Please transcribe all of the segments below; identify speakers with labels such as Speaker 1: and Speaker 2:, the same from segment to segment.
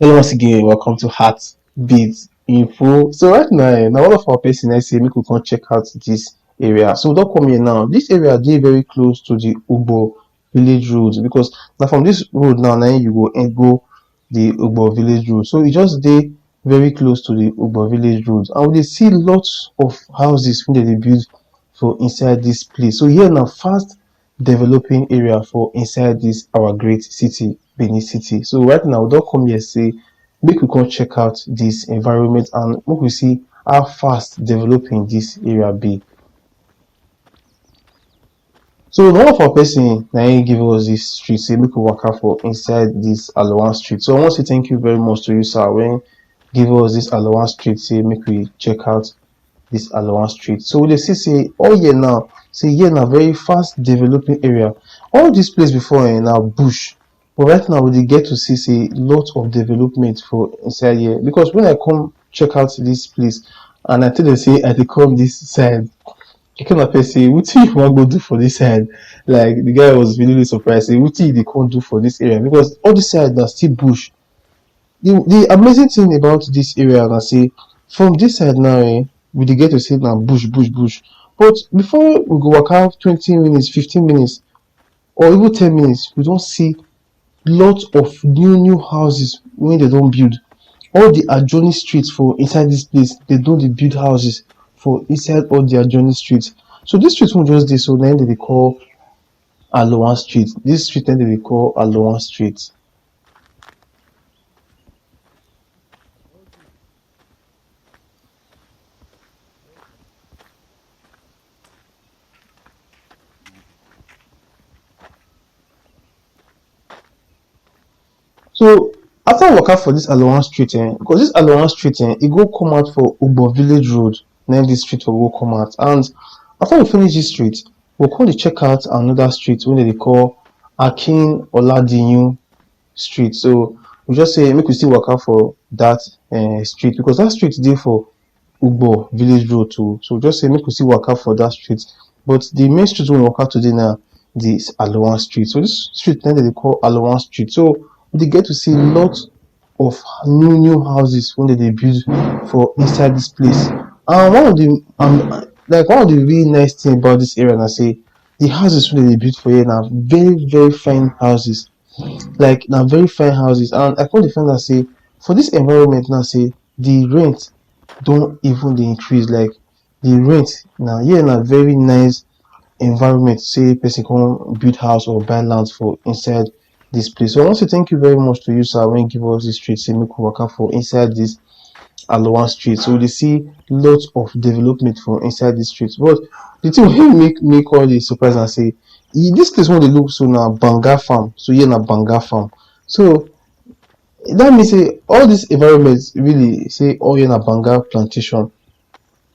Speaker 1: Hello once again, welcome to Heartbeat Info. So right now one of our person I say make we come check out this area. So don't come here now. This area dey very close to the Ugbo village road because now from this road now you go and go the Ugbo village road. So e just dey very close to the Ugbo village road and we dey see lots of houses wey dem dey build for inside this place. So here na fast developing area for inside this our great city, Benin City. So right now we don come here say make we come check out this environment and make we see how fast developing this area be. So one of our person na him give us this street say make we waka for inside this Allowance street. So I wan say thank you very much to you sir when give us this Allowance street say make we check out this Allowance street. So we dey see say all here now say here na very fast developing area. All this place before na bush but right now we dey get to see say lot of development for inside here because when I come check out this place and I tell dem say I dey come this side, Akin say wetin you wan go do for this side? Like the guy was really surprised say wetin you dey come do for this area because all this side na still bush. The amazing thing about this area na say from this side now we dey get to see na bush but before we go waka 20 minutes, 15 minutes or even 10 minutes we don see lot of new houses wey dem don build. All the adjoining streets for inside this place dem don dey build houses for inside all the adjoining streets. So this street wey we just dey so na im dem dey call Allowance street. This street na im dem dey call Allowance street. So after we waka for this Allowance street because this Allowance street e go come out for Ugbo village road na im dis street for go come out and after we finish this street we go come dey check out another street wey dem dey call Akin Oladunyin street. So we just say make we still waka for that street because that street dey for Ugbo village road too. So just say make we still waka for that street but the main street wey we waka today na this Allowance street. So this street na im dem dey call Allowance street. So we dey get to see lot of new houses wey dem dey build for inside this place and one of the really nice thing about this area na say the houses wey dem dey build for here na very fine houses, like na very fine houses and I come dey find out say for this environment now say the rent don even dey increase, like the rent na here na very nice environment say person come build house or buy land for inside this place. So I wan say thank you very much to you sir when give us this street say make we waka for inside this Allowance street. So we dey see lot of development for inside this street but the thing wey make me come dey surprise na say this place wey dey look so na banga farm. So here na banga farm. So that mean say all this environment really say all here na banga plantation.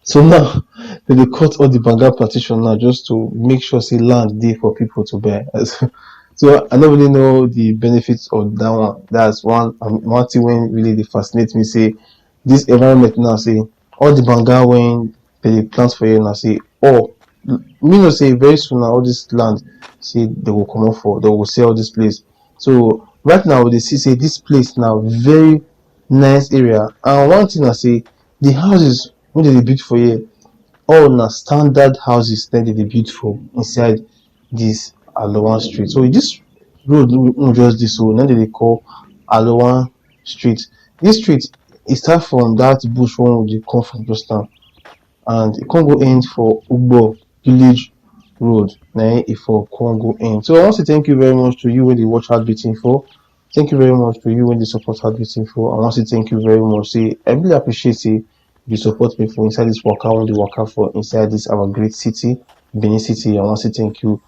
Speaker 1: So now dem dey cut all the banga plantation now just to make sure say land dey for people to buy. So I no really know the benefits of that one. That's one thing wey really dey fascinate me say this environment now say all the banga wey dem dey plant for here now say me know say very soon na all this land say dem go comot for, dem go sell this place. So right now we dey see say this place na very nice area and one thing na say the houses wey dem dey build for here all na standard houses na dem dey build for inside this Allowance street. So this road wey we just dey so na im dem dey call Allowance street. This street e start from that bush wey we dey come from just now and e come go end for Ugbo village road na im e for come go end. So I wan say thank you very much to you wey dey watch Heartbeat Info. Thank you very much to you wey dey support Heartbeat Info. I wan say thank you very much say I really appreciate say you support me for inside this waka wey dey waka for inside this our great city, Benin City. I wan say thank you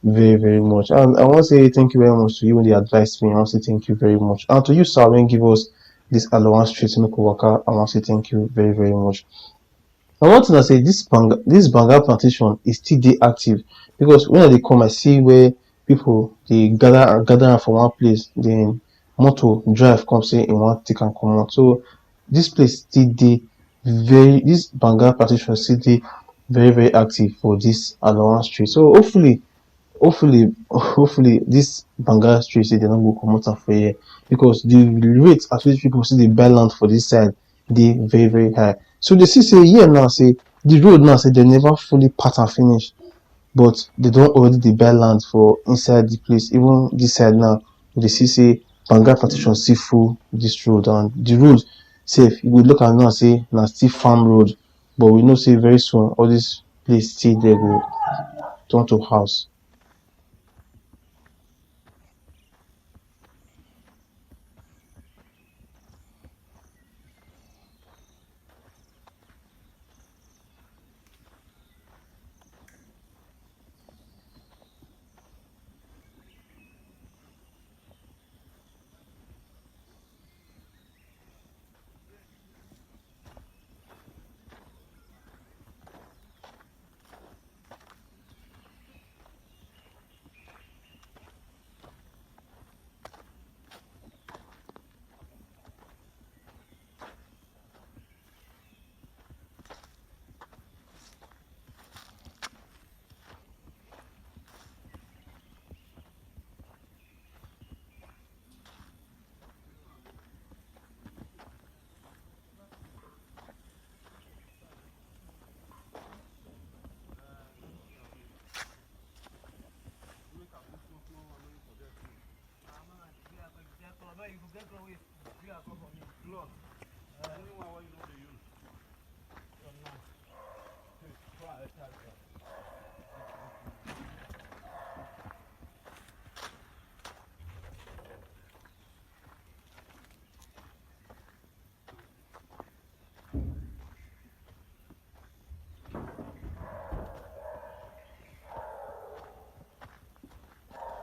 Speaker 1: very much and I wan say thank you very much to you wey dey advise me. I wan say thank you very much and to you sir wey give us this Allowance street make we waka. I wan say thank you very much. And one thing na say this banga plantation is still dey active because when I dey come I see where people dey gather am for one place then motor drive come say e wan take am comot. So this place still dey this banga plantation still dey very active for this Allowance street. So hopefully hopefully this Banga street say they no go comot am for here because the rate at which people see dey buy land for this side dey very very high. So they see say here now say the road now say they never fully part am finish, but they don already dey buy land for inside the place. Even this side now we dey see say Banga plantation still full this road, and the road sef you go look am now say na still farm road, but we know say very soon all this place still there go turn to house.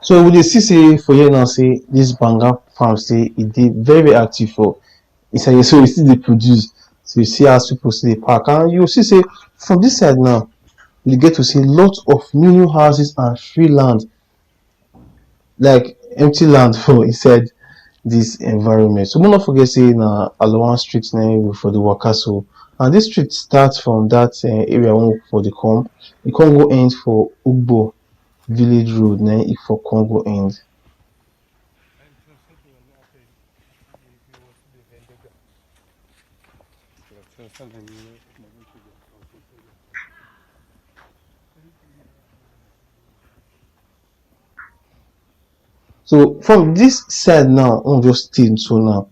Speaker 1: So we dey see say for here now say this Banga farm say e dey very very active for inside here, so e still dey produce. So you see as people still dey park, and you see say from this side now you get to see lots of new houses and free land, like empty land for inside this environment. So make no forget say na Allowance street na we for the waka so, and this street start from that area wey we for dey come, e come go end for ugbor village road na e for come go end. So from this side now, I just stay so now.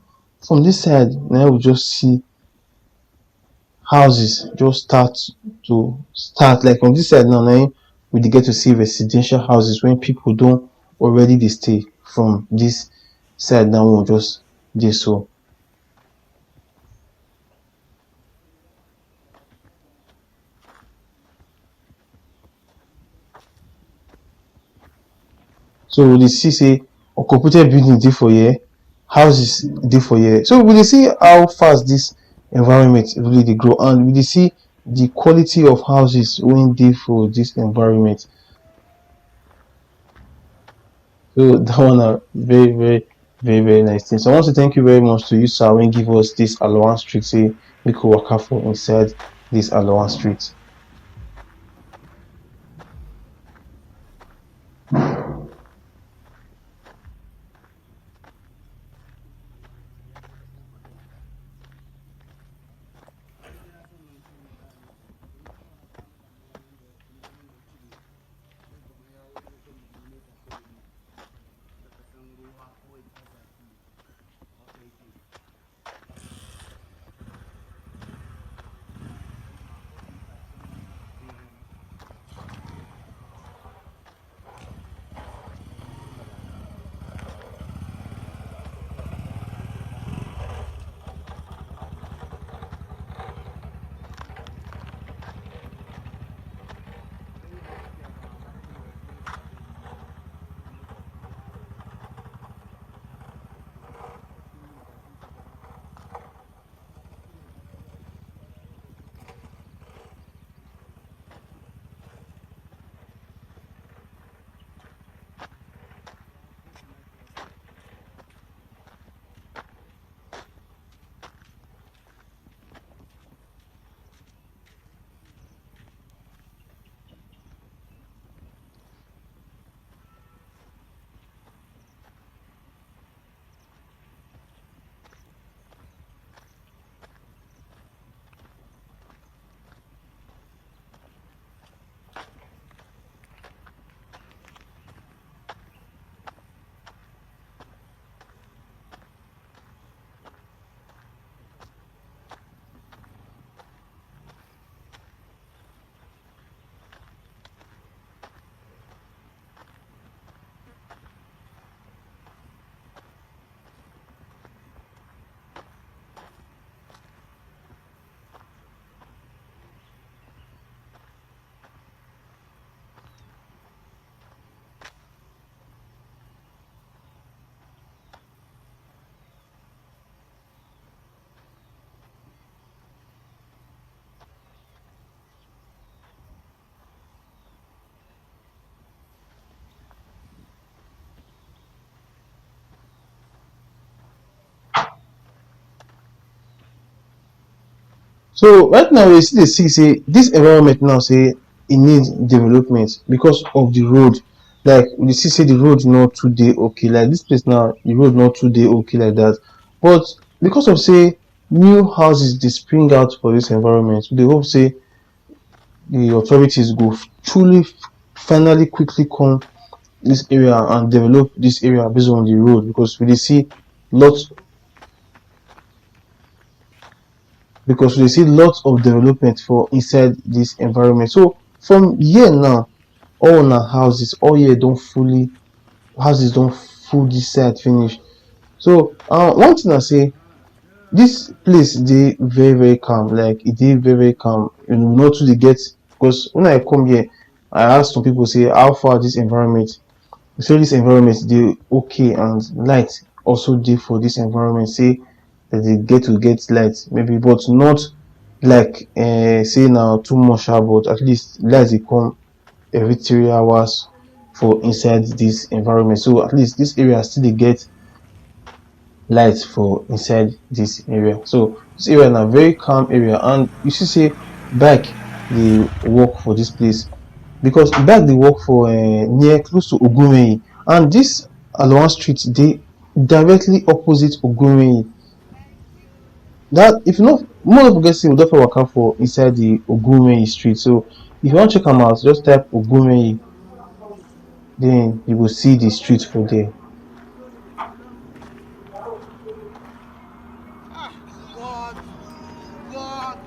Speaker 1: From this side, now we just see houses just start like on this side now. Now we dey get to see residential houses when people don already dey stay from this side now. We just dey so. So we dey see say occupied building dey for here, houses dey for here. So we dey see how fast this environment really dey grow, and we dey see the quality of houses wey dey for this environment. So that one na very nice thing. So I want to thank you very much to you, sir, when give us this Allowance street. Say we could waka for inside this Allowance street. So right now we still dey see say this environment now say e need development because of the road. Like we dey see say the road no too dey okay. Like this place now, the road no too dey okay like that. But because of say new houses dey spring out for this environment, we dey hope say the authorities go truly finally quickly come this area and develop this area based on the road, because we dey see lots of development for inside this environment. So from here now, all na houses, all here don fully houses don full this side finish. So one thing I say, this place dey very very calm, like e dey very very calm. You know, not too dey get, because when I come here, I ask some people say how far this environment. So this environment dey okay, and light also dey for this environment. Say that they get light maybe, but not like say na too much, but at least light dey come every 3 hours for inside this environment. So at least this area still dey get light for inside this area. So this area na very calm area, and you see say bike dey work for this place, because bike dey work for near close to Ogunweyi, and this Allowance street dey directly opposite Ogunweyi. That if you no more no forget say we don fit waka for inside the Ogunweyi street. So if you wan check am out, just type Ogunweyi, then you go see the street for there.
Speaker 2: God, God.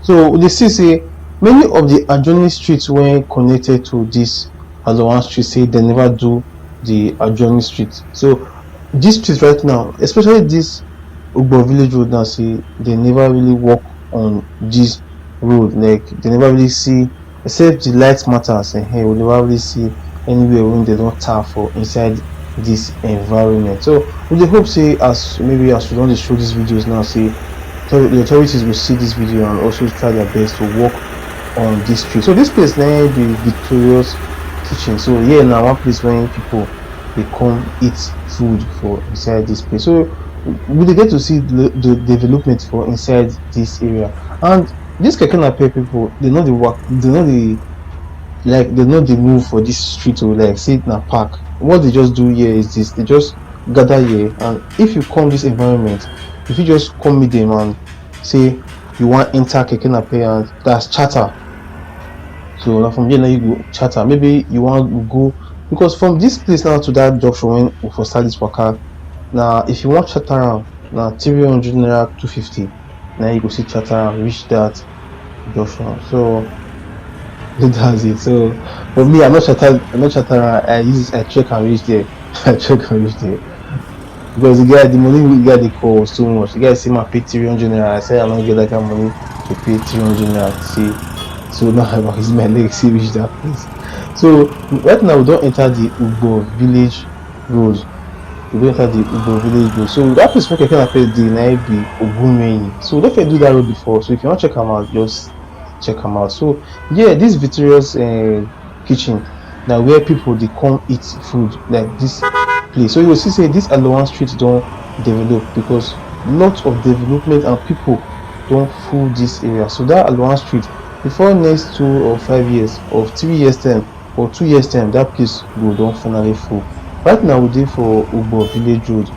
Speaker 1: So they still say many of the adjoining streets wey connected to this Allowance street say they never do the adjoining street. So this street right now, especially this ugbor village road now, say they never really work on this road, like they never really see, except the light matters, and hey, we never really see anywhere when they don't tap for inside this environment. So we dey hope say as maybe as we don dey show these videos now, say the authorities will see this video and also try their best to work on this street. So this place na be Victorious Kitchen. So here na one place when people dey come eat food for inside this place. So we dey get to see the development for inside this area. And this keke napep people, they no dey work, they no dey like, they no dey move for this street to like say na park. What they just do here is this: they just gather here, and if you come this environment, if you just come meet them and say you wan enter keke napep, and that's charter. So now from here now you go charter. Maybe you want go, because from this place now to that junction when we for start this waka, now if you want charter am na 300 naira 250. Now you go see charter am reach that junction. So that's it. So for me, I'm not charter am. I check and reach there. I check and reach there. Because the money we get the call was so much. The guy say my pay 300 naira. I said I don't get that kind of money to pay 300 naira to see. So now I use my legs to reach that place. So right now we don't enter the Ugbor village road. We don't enter the Ugbor village road. So that place where Keke Napep dey na be Ogunmeyi. So don't do that road before. So if you want to check them out, just check them out. So yeah, this Victorious kitchen, now where people they come eat food, like this place. So you will see say this Allowance street don't develop, because lots of development and people don't full this area. So that Allowance street, before next 2 or 5 years or 3 years time or 2 years time, that place go don finally full. Right now we dey for Ugbor village road,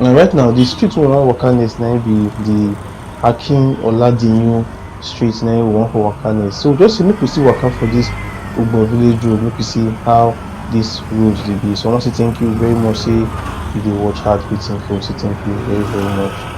Speaker 1: and right now the street wey we wan waka next na be the Akin Oladunyin street, na we wan for waka next. So just make we still waka for this Ugbor village road, make we see how this road dey be. So I wan say thank you very much, say you dey watch Heartbeat Info. Say thank you very very much.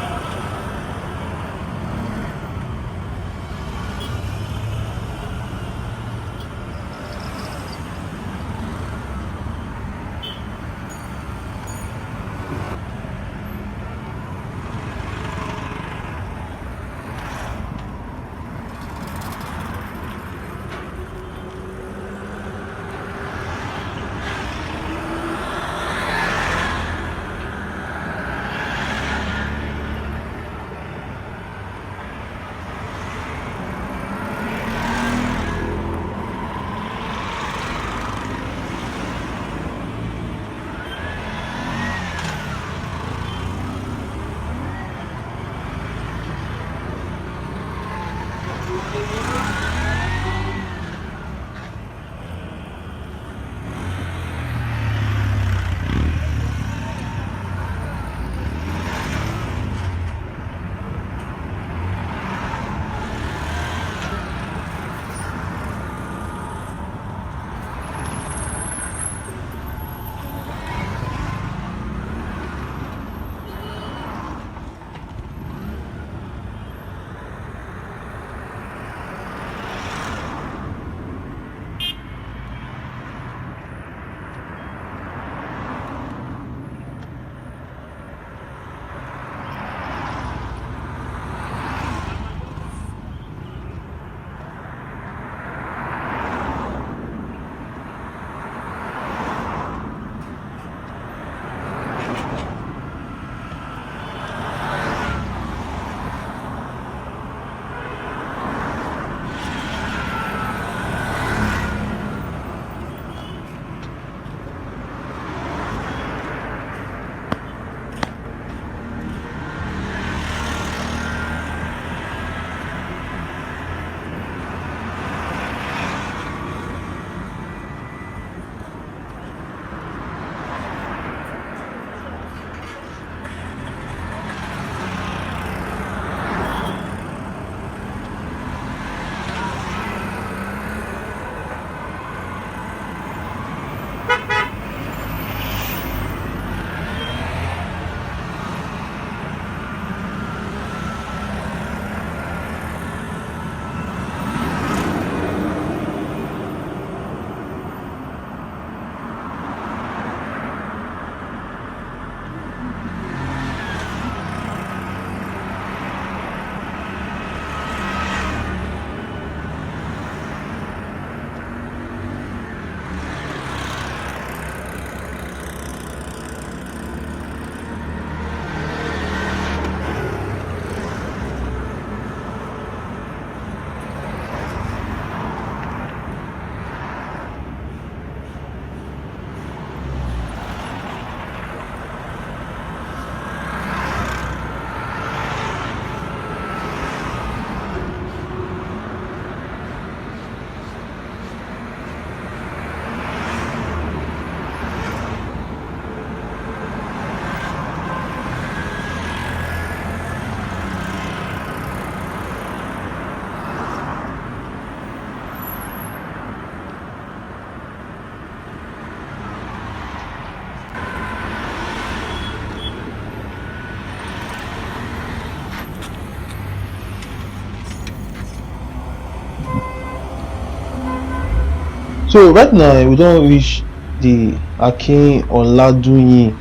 Speaker 1: So right now we don't reach the Akin Oladunyin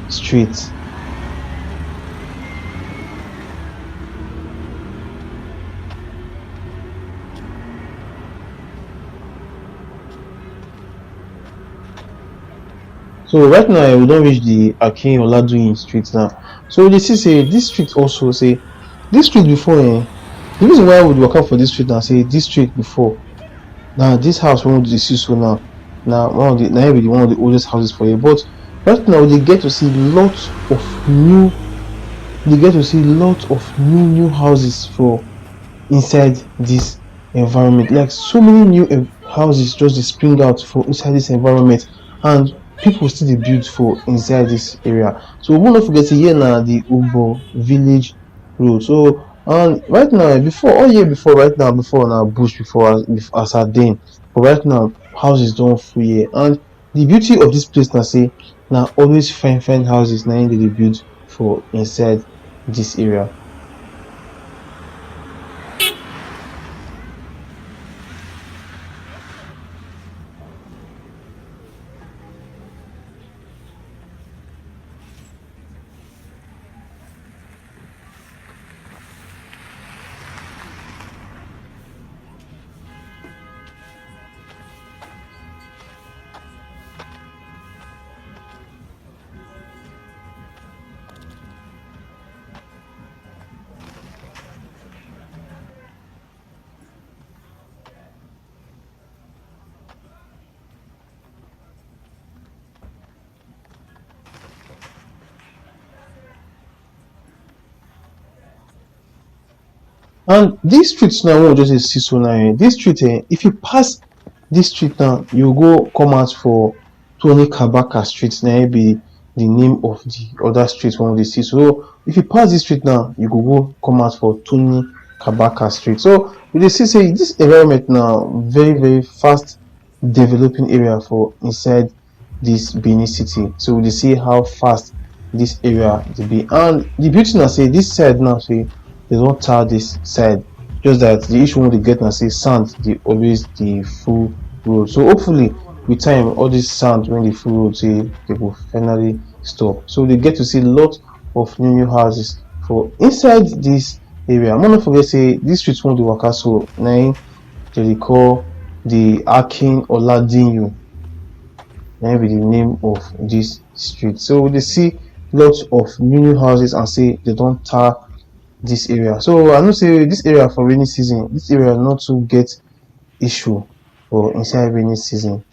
Speaker 1: street. So right now we don't reach the Akin Oladunyin street now. So they see say this street also say this street before the reason why we walk out for this street now say this street before now this house wey we dey see so now na one of the na be the one of the oldest houses for here, but right now they get to see lots of new houses for inside this environment. Like so many new houses just dey spring out for inside this environment, and people still dey build for inside this area. So we no forget say here na the ugbor village road. So and right now before all year before right now before na bush before as at then, but right now houses don full here, and the beauty of this place na say na always fine houses na im dey build for inside this area. And dis street now wey we just dey see so now dis street if you pass dis street now you go come out for Tony Kabaka street na im be the name of the other street wey we dey see. So if you pass dis street now you go come out for Tony Kabaka street. So we dey see say dis environment na very fast developing area for inside dis Benin city. So we dey see how fast dis area dey be, and the beauty na say dis side now say they don tar dis side, just that the issue wey we dey get na say sand dey always dey full road. So hopefully with time all dis sand wey dey full road say dey go finally stop, so we dey get to see lot of new houses for inside dis area. Make we no forget say dis street wey we dey waka so na im dem dey call the Akin Oladunyin, na im be the name of dis street. So we dey see lots of new houses and say dey don tar dis area. So I know say dis area for rainy season, dis area no too get issue for inside rainy season.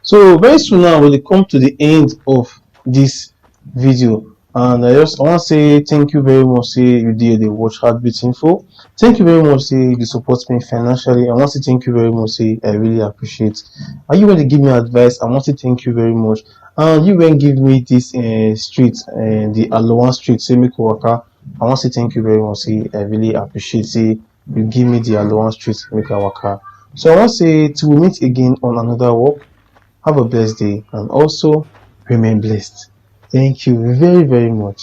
Speaker 1: So very soon now we'll come to the end of this video, and I want to say thank you very much. Say you did the watch heartbeat info. Thank you very much. Say you support me financially. I want to say thank you very much. Say I really appreciate. Are you going to give me advice? I want to thank you very much. And you when give me this street, the Allowance street, say make waka. I want to say thank you very much. Say I really appreciate. Say you give me the Allowance street, make waka. So I want to say till we meet again on another walk. Have a blessed day and also remain blessed. Thank you very, very much.